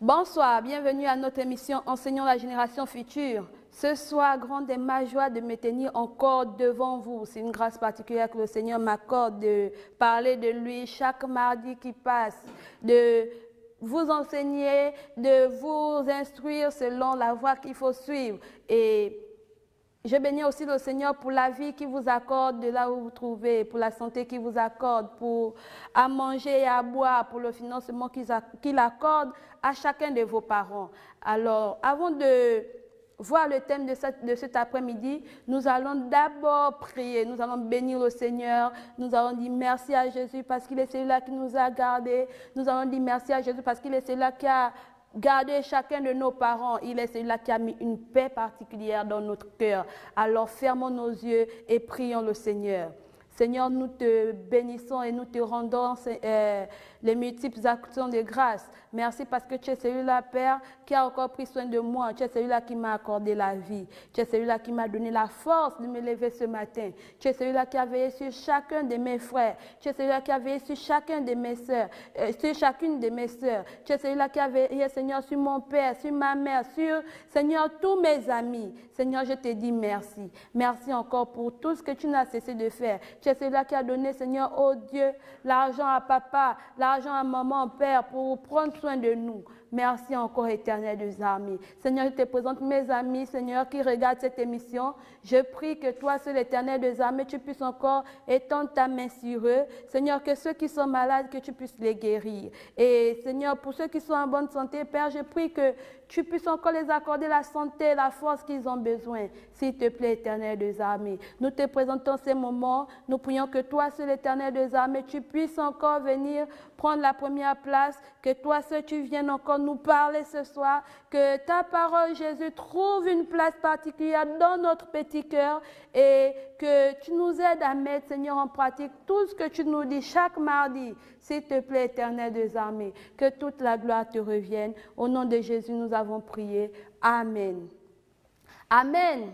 Bonsoir, bienvenue à notre émission Enseignons la génération future. Ce soir, grande est ma joie de me tenir encore devant vous. C'est une grâce particulière que le Seigneur m'accorde de parler de lui chaque mardi qui passe, de vous enseigner, de vous instruire selon la voie qu'il faut suivre. Et je bénis aussi le Seigneur pour la vie qu'il vous accorde de là où vous vous trouvez, pour la santé qu'il vous accorde, pour à manger et à boire, pour le financement qu'il accorde à chacun de vos parents. Alors, avant de voir le thème de cet après-midi, nous allons d'abord prier, nous allons bénir le Seigneur, nous allons dire merci à Jésus parce qu'il est celui-là qui nous a gardés, nous allons dire merci à Jésus parce qu'il est celui-là qui a gardé chacun de nos parents, il est celui-là qui a mis une paix particulière dans notre cœur. Alors fermons nos yeux et prions le Seigneur. Seigneur, nous te bénissons et nous te rendons les multiples actions de grâce. Merci parce que tu es celui-là, Père, qui a encore pris soin de moi. Tu es celui-là qui m'a accordé la vie. Tu es celui-là qui m'a donné la force de me lever ce matin. Tu es celui-là qui a veillé sur chacun de mes frères. Tu es celui-là qui a veillé sur chacun de mes sœurs, sur chacune de mes sœurs. Tu es celui-là qui a veillé, Seigneur, sur mon père, sur ma mère, sur, Seigneur, tous mes amis. Seigneur, je te dis merci. Merci encore pour tout ce que tu n'as cessé de faire. Tu es celui-là qui a donné, Seigneur, oh Dieu, l'argent à papa, l'argent à maman, Père, pour prendre soin de nous. Merci encore, Éternel des armées. Seigneur, je te présente mes amis, Seigneur, qui regardent cette émission. Je prie que toi, seul Éternel des armées, tu puisses encore étendre ta main sur eux. Seigneur, que ceux qui sont malades, que tu puisses les guérir. Et Seigneur, pour ceux qui sont en bonne santé, Père, je prie que tu puisses encore les accorder la santé, la force qu'ils ont besoin. S'il te plaît, Éternel des armées. Nous te présentons ces moments. Nous prions que toi, seul Éternel des armées, tu puisses encore venir prendre la première place. Que toi, seul, tu viennes encore nous parler ce soir. Que ta parole, Jésus, trouve une place particulière dans notre petit cœur. Et que tu nous aides à mettre, Seigneur, en pratique tout ce que tu nous dis chaque mardi. S'il te plaît, Éternel des armées, que toute la gloire te revienne. Au nom de Jésus, nous avons prié. Amen. Amen.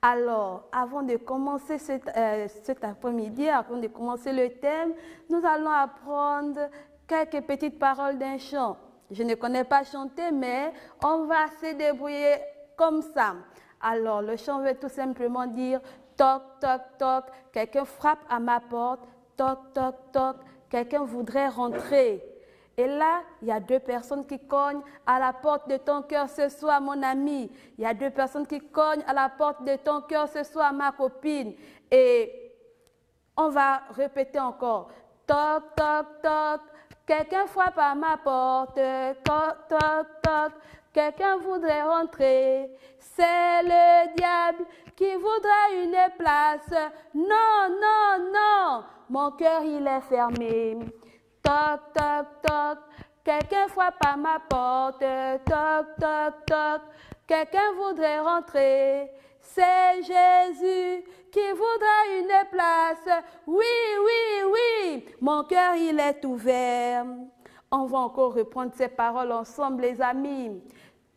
Alors, avant de commencer cet après-midi, avant de commencer le thème, nous allons apprendre quelques petites paroles d'un chant. Je ne connais pas chanter, mais on va se débrouiller comme ça. Alors, le chant veut tout simplement dire « Toc, toc, toc, quelqu'un frappe à ma porte. Toc, toc, toc, quelqu'un voudrait rentrer. » Et là, il y a deux personnes qui cognent à la porte de ton cœur ce soir, mon ami. Il y a deux personnes qui cognent à la porte de ton cœur ce soir, ma copine. Et on va répéter encore. Toc, toc, toc, quelqu'un frappe à ma porte. Toc, toc, toc, quelqu'un voudrait rentrer. C'est le diable qui voudrait une place. Non, non, non, mon cœur il est fermé. Toc, toc, toc, quelqu'un frappe à ma porte. Toc, toc, toc, quelqu'un voudrait rentrer. C'est Jésus qui voudrait une place. Oui, oui, oui, mon cœur il est ouvert. On va encore reprendre ces paroles ensemble, les amis.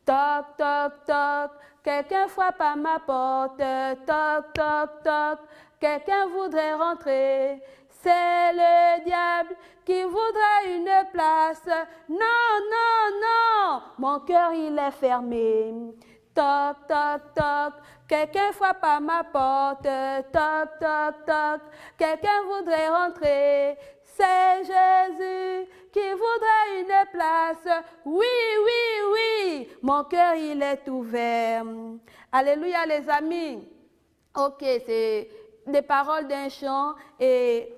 Toc, toc, toc, quelqu'un frappe à ma porte. Toc, toc, toc, quelqu'un voudrait rentrer. C'est le diable qui voudrait une place. Non, non, non, mon cœur il est fermé. Toc, toc, toc, quelqu'un frappe à ma porte. Toc, toc, toc, quelqu'un voudrait rentrer. C'est Jésus qui voudrait une place. Oui, oui, oui, mon cœur il est ouvert. Alléluia les amis. Ok, c'est des paroles d'un chant et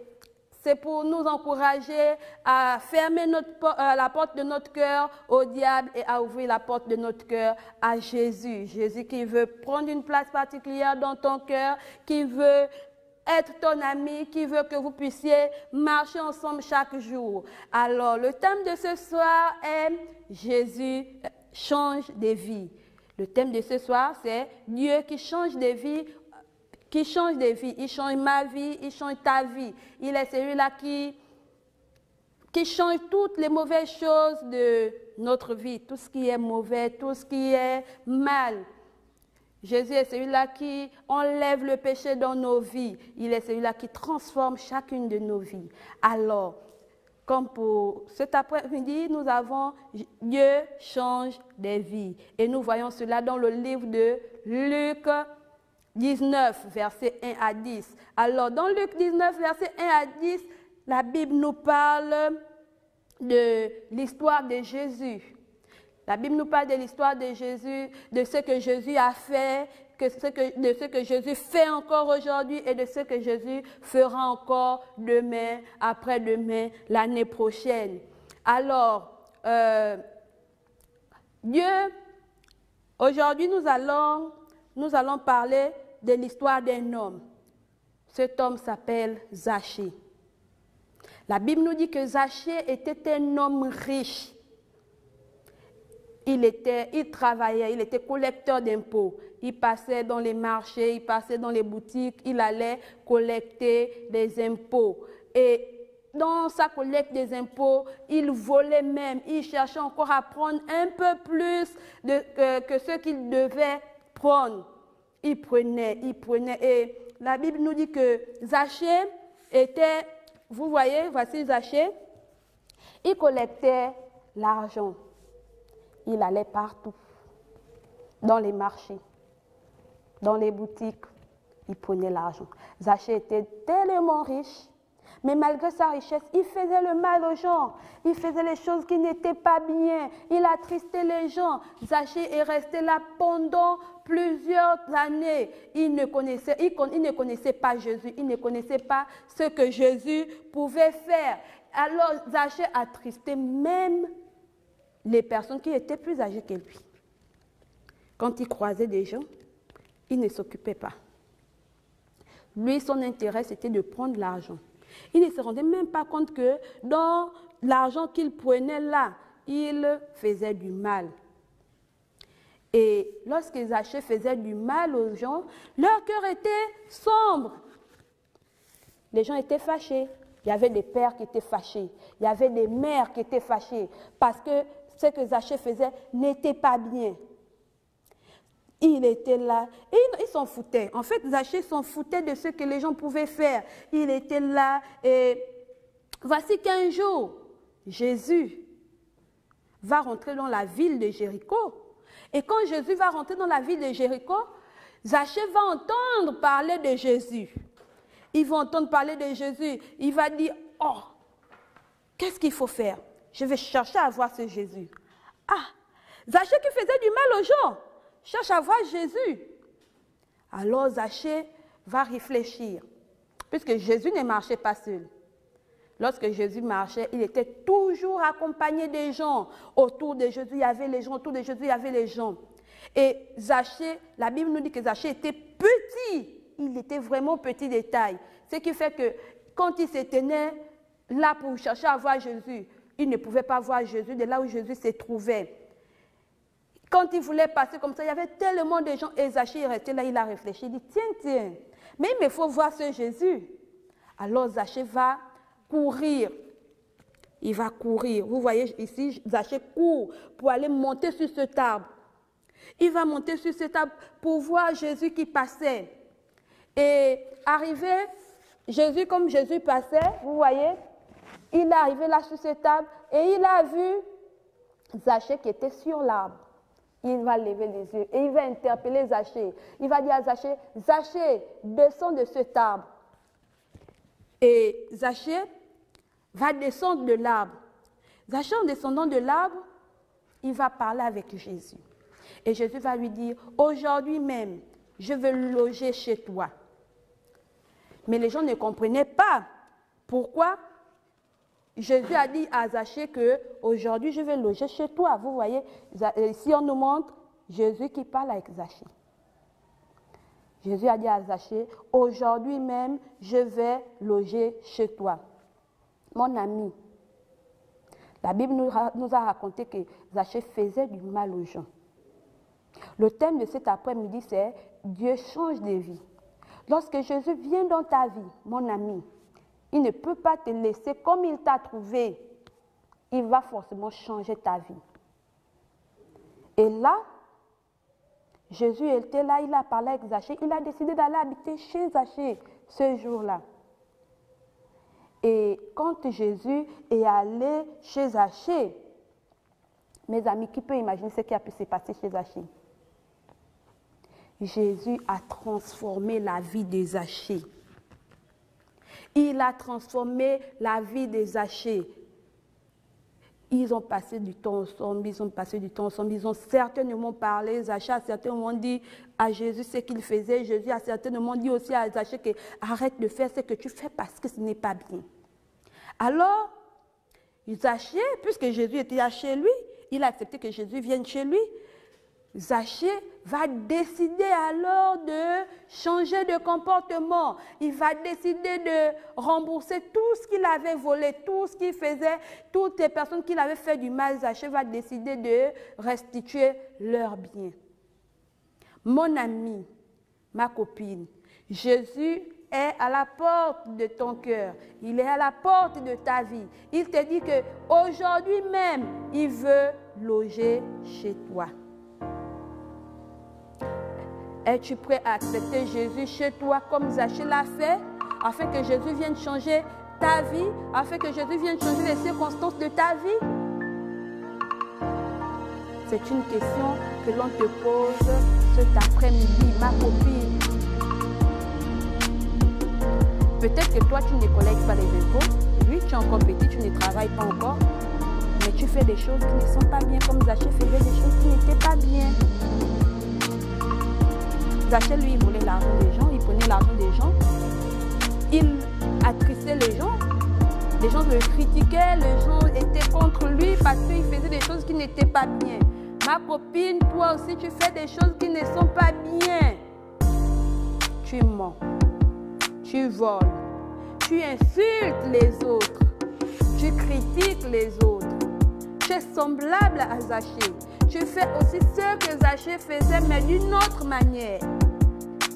c'est pour nous encourager à fermer la porte de notre cœur au diable et à ouvrir la porte de notre cœur à Jésus. Jésus qui veut prendre une place particulière dans ton cœur, qui veut être ton ami, qui veut que vous puissiez marcher ensemble chaque jour. Alors, le thème de ce soir est Jésus change des vies. Le thème de ce soir, c'est Dieu qui change des vies. Qui change des vies. Il change ma vie, il change ta vie. Il est celui-là qui change toutes les mauvaises choses de notre vie. Tout ce qui est mauvais, tout ce qui est mal. Jésus est celui-là qui enlève le péché dans nos vies. Il est celui-là qui transforme chacune de nos vies. Alors, comme pour cet après-midi, nous avons Dieu change des vies. Et nous voyons cela dans le livre de Luc 19, versets 1 à 10. Alors, dans Luc 19, versets 1 à 10, la Bible nous parle de l'histoire de Jésus. La Bible nous parle de l'histoire de Jésus, de ce que Jésus a fait, de ce que Jésus fait encore aujourd'hui et de ce que Jésus fera encore demain, après-demain, l'année prochaine. Alors, aujourd'hui nous allons parler de l'histoire d'un homme. Cet homme s'appelle Zachée. La Bible nous dit que Zachée était un homme riche. Il travaillait, il était collecteur d'impôts. Il passait dans les marchés, il passait dans les boutiques, il allait collecter des impôts. Et dans sa collecte des impôts, il volait même, il cherchait encore à prendre un peu plus que ce qu'il devait prendre. Il prenait. Et la Bible nous dit que Zachée était, vous voyez, voici Zachée, il collectait l'argent. Il allait partout, dans les marchés, dans les boutiques, il prenait l'argent. Zachée était tellement riche, mais malgré sa richesse, il faisait le mal aux gens. Il faisait les choses qui n'étaient pas bien. Il attristait les gens. Zachée est resté là pendant plusieurs années. Il ne connaissait pas Jésus. Il ne connaissait pas ce que Jésus pouvait faire. Alors Zachée attristait même les personnes qui étaient plus âgées que lui. Quand il croisait des gens, il ne s'occupait pas. Lui, son intérêt, c'était de prendre l'argent. Il ne se rendait même pas compte que dans l'argent qu'il prenait là, il faisait du mal. Et lorsque Zachée faisait du mal aux gens, leur cœur était sombre. Les gens étaient fâchés. Il y avait des pères qui étaient fâchés. Il y avait des mères qui étaient fâchées parce que ce que Zachée faisait n'était pas bien. Il était là et il s'en foutait. En fait, Zachée s'en foutait de ce que les gens pouvaient faire. Il était là et voici qu'un jour, Jésus va rentrer dans la ville de Jéricho. Et quand Jésus va rentrer dans la ville de Jéricho, Zachée va entendre parler de Jésus. Il va entendre parler de Jésus. Il va dire, oh, qu'est-ce qu'il faut faire? Je vais chercher à voir ce Jésus. Ah, Zachée qui faisait du mal aux gens, cherche à voir Jésus. Alors Zachée va réfléchir, puisque Jésus ne marchait pas seul. Lorsque Jésus marchait, il était toujours accompagné des gens. Autour de Jésus, il y avait les gens. Autour de Jésus, il y avait les gens. Et Zachée, la Bible nous dit que Zachée était petit. Il était vraiment petit de taille. Ce qui fait que quand il se tenait là pour chercher à voir Jésus, il ne pouvait pas voir Jésus de là où Jésus se trouvait. Quand il voulait passer comme ça, il y avait tellement de gens. Et Zachée restait là, il a réfléchi. Il dit, tiens, mais il me faut voir ce Jésus. Alors Zachée va courir. Il va courir. Vous voyez ici, Zachée court pour aller monter sur cet arbre. Il va monter sur cet arbre pour voir Jésus qui passait. Et arrivé, Jésus, comme Jésus passait, vous voyez, il est arrivé là sur cet arbre et il a vu Zachée qui était sur l'arbre. Il va lever les yeux et il va interpeller Zachée. Il va dire à Zachée, Zachée, descends de cet arbre. Et Zachée va descendre de l'arbre. Zachée, en descendant de l'arbre, il va parler avec Jésus. Et Jésus va lui dire, aujourd'hui même, je veux loger chez toi. Mais les gens ne comprenaient pas. Pourquoi? Jésus a dit à Zachée qu'aujourd'hui, je vais loger chez toi. Vous voyez, ici on nous montre Jésus qui parle avec Zachée. Jésus a dit à Zachée, aujourd'hui même, je vais loger chez toi. Mon ami, la Bible nous a raconté que Zachée faisait du mal aux gens. Le thème de cet après-midi, c'est Dieu change des vies. Lorsque Jésus vient dans ta vie, mon ami, il ne peut pas te laisser comme il t'a trouvé. Il va forcément changer ta vie. Et là, Jésus était là, il a parlé avec Zachée. Il a décidé d'aller habiter chez Zachée ce jour-là. Et quand Jésus est allé chez Zachée, mes amis, qui peut imaginer ce qui a pu se passer chez Zachée? Jésus a transformé la vie de Zachée. Il a transformé la vie de Zachée. Ils ont passé du temps ensemble, ils ont certainement parlé. Zachée a certainement dit à Jésus ce qu'il faisait. Jésus a certainement dit aussi à Zachée que arrête de faire ce que tu fais parce que ce n'est pas bien. Alors, Zachée, puisque Jésus était chez lui, il a accepté que Jésus vienne chez lui. Zachée va décider alors de changer de comportement. Il va décider de rembourser tout ce qu'il avait volé, tout ce qu'il faisait, toutes les personnes qui l'avaient fait du mal. Zachée va décider de restituer leurs biens. Mon ami, ma copine, Jésus est à la porte de ton cœur. Il est à la porte de ta vie. Il te dit qu'aujourd'hui même, il veut loger chez toi. Es-tu prêt à accepter Jésus chez toi comme Zachée l'a fait, afin que Jésus vienne changer ta vie, afin que Jésus vienne changer les circonstances de ta vie? C'est une question que l'on te pose cet après-midi, ma copine. Peut-être que toi, tu ne collègues pas les impôts. Oui, tu es encore petit, tu ne travailles pas encore. Mais tu fais des choses qui ne sont pas bien, comme Zachée faisait des choses qui n'étaient pas bien. Zachée, lui, il volait l'argent des gens, il prenait l'argent des gens. Il attristait les gens. Les gens le critiquaient, les gens étaient contre lui parce qu'il faisait des choses qui n'étaient pas bien. Ma copine, toi aussi, tu fais des choses qui ne sont pas bien. Tu mens, tu voles, tu insultes les autres, tu critiques les autres. Tu es semblable à Zachée. Tu fais aussi ce que Zachée faisait, mais d'une autre manière.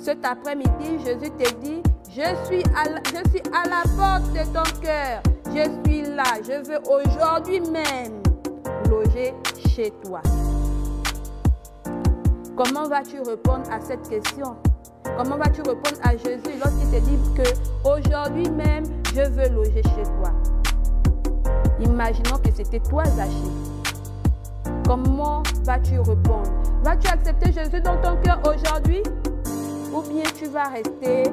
Cet après-midi, Jésus te dit, je suis à la porte de ton cœur. Je suis là. Je veux aujourd'hui même loger chez toi. Comment vas-tu répondre à cette question? Comment vas-tu répondre à Jésus lorsqu'il te dit qu'aujourd'hui même, je veux loger chez toi? Imaginons que c'était toi, Zachée. Comment vas-tu répondre? Vas-tu accepter Jésus dans ton cœur aujourd'hui? Ou bien tu vas rester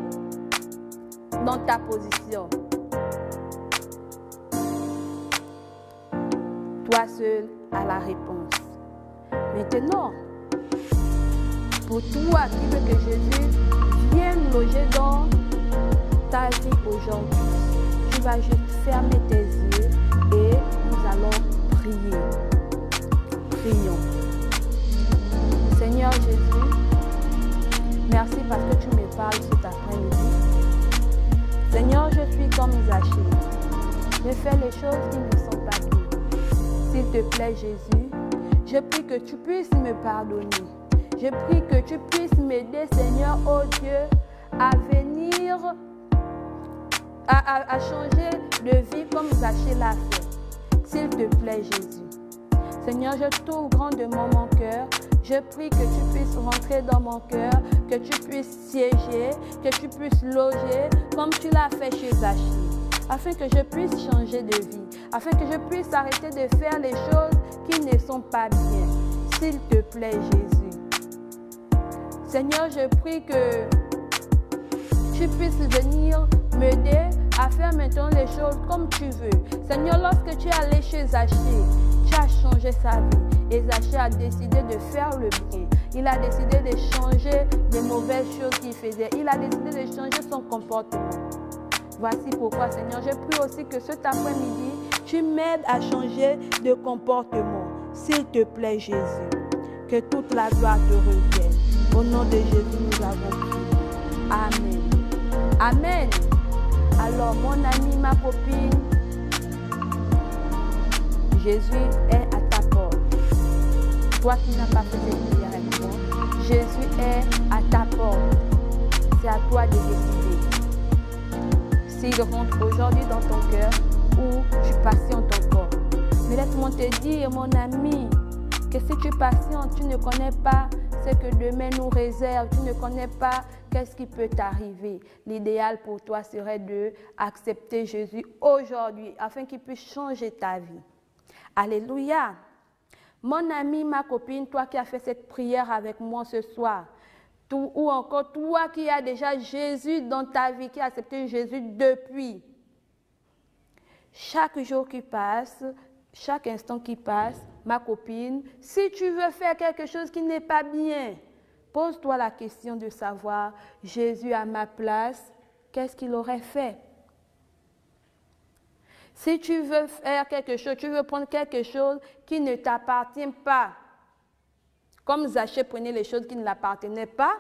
dans ta position? Toi seul as la réponse. Maintenant, pour toi qui veux que Jésus vienne loger dans ta vie aujourd'hui, tu vas juste fermer tes yeux et nous allons prier. Prions. Seigneur Jésus, merci parce que tu me parles cet après-midi. Seigneur, je suis comme Zachée. Je fais les choses qui ne sont pas bien. S'il te plaît, Jésus, je prie que tu puisses me pardonner. Je prie que tu puisses m'aider, Seigneur, oh Dieu, à venir, à changer de vie comme Zachée l'a fait. S'il te plaît, Jésus. Seigneur, je t'ouvre grandement mon cœur. Je prie que tu puisses rentrer dans mon cœur, que tu puisses siéger, que tu puisses loger comme tu l'as fait chez Zachée, afin que je puisse changer de vie, afin que je puisse arrêter de faire les choses qui ne sont pas bien. S'il te plaît, Jésus. Seigneur, je prie que tu puisses venir m'aider à faire maintenant les choses comme tu veux. Seigneur, lorsque tu es allé chez Zachée, tu as changé sa vie. Et Zachée a décidé de faire le bien. Il a décidé de changer les mauvaises choses qu'il faisait. Il a décidé de changer son comportement. Voici pourquoi, Seigneur, je prie aussi que cet après-midi, tu m'aides à changer de comportement. S'il te plaît, Jésus, que toute la gloire te revienne. Au nom de Jésus, nous avons prié. Amen. Amen. Alors, mon ami, ma copine, Jésus est à ta porte. Toi qui n'as pas fait cette prière avec moi, Jésus est à ta porte. C'est à toi de décider. S'il rentre aujourd'hui dans ton cœur ou tu patientes encore. Mais laisse-moi te dire, mon ami, Que si tu patientes, tu ne connais pas ce que demain nous réserve, tu ne connais pas qu'est-ce qui peut t'arriver. L'idéal pour toi serait d'accepter Jésus aujourd'hui afin qu'il puisse changer ta vie. Alléluia. Mon ami, ma copine, toi qui as fait cette prière avec moi ce soir, ou encore toi qui as déjà Jésus dans ta vie, qui a accepté Jésus depuis. Chaque jour qui passe, chaque instant qui passe, ma copine, si tu veux faire quelque chose qui n'est pas bien, pose-toi la question de savoir, Jésus à ma place, qu'est-ce qu'il aurait fait? Si tu veux faire quelque chose, tu veux prendre quelque chose qui ne t'appartient pas, comme Zachée prenait les choses qui ne l'appartenaient pas,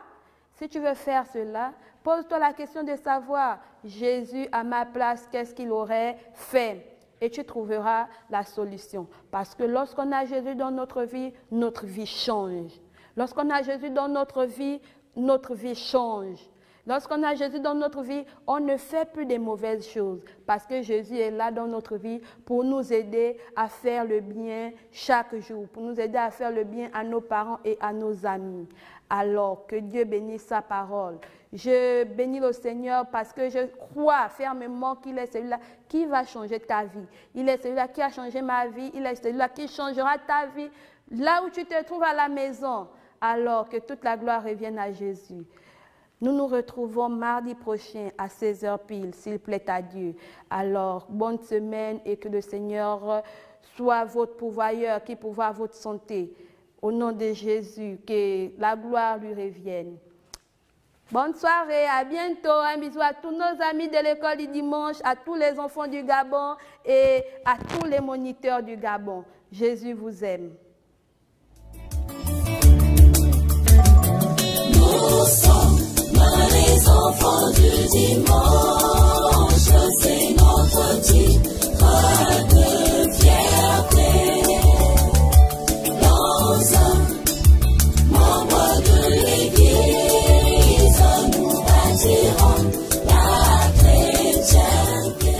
si tu veux faire cela, pose-toi la question de savoir, Jésus à ma place, qu'est-ce qu'il aurait fait? Et tu trouveras la solution. Parce que lorsqu'on a Jésus dans notre vie change. Lorsqu'on a Jésus dans notre vie change. Lorsqu'on a Jésus dans notre vie, on ne fait plus de mauvaises choses. Parce que Jésus est là dans notre vie pour nous aider à faire le bien chaque jour. Pour nous aider à faire le bien à nos parents et à nos amis. Alors que Dieu bénisse sa parole. Je bénis le Seigneur parce que je crois fermement qu'il est celui-là qui va changer ta vie. Il est celui-là qui a changé ma vie. Il est celui-là qui changera ta vie là où tu te trouves à la maison. Alors que toute la gloire revienne à Jésus. Nous nous retrouvons mardi prochain à 16h pile, s'il plaît à Dieu. Alors, bonne semaine et que le Seigneur soit votre pourvoyeur, qu'il pourvoie votre santé. Au nom de Jésus, que la gloire lui revienne. Bonne soirée, à bientôt. Un bisou à tous nos amis de l'école du dimanche, à tous les enfants du Gabon et à tous les moniteurs du Gabon. Jésus vous aime.